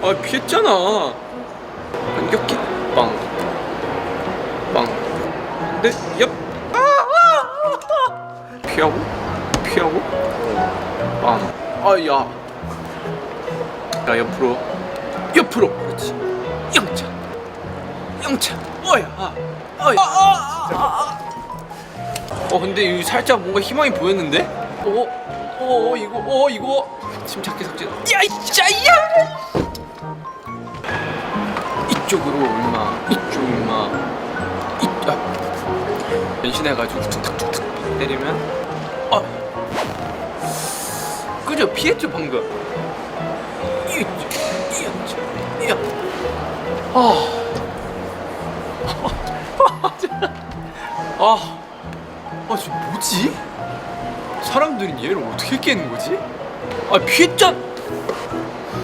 아 피했잖아. 반격기 빵. 빵. 근데 얍. 피하고 피하고 빵. 아야. 야 옆으로 그렇지. 영차 어야 근데 이 살짝 뭔가 희망이 보였는데? 이거 침착해 삭제. 야 이짜야 이쪽으로 임마 변신해가지고 툭툭툭툭 때리면 그죠? 피했죠 방금. 지금 뭐지? 사람들이 얘를 어떻게 깨는 거지? 피했잖아.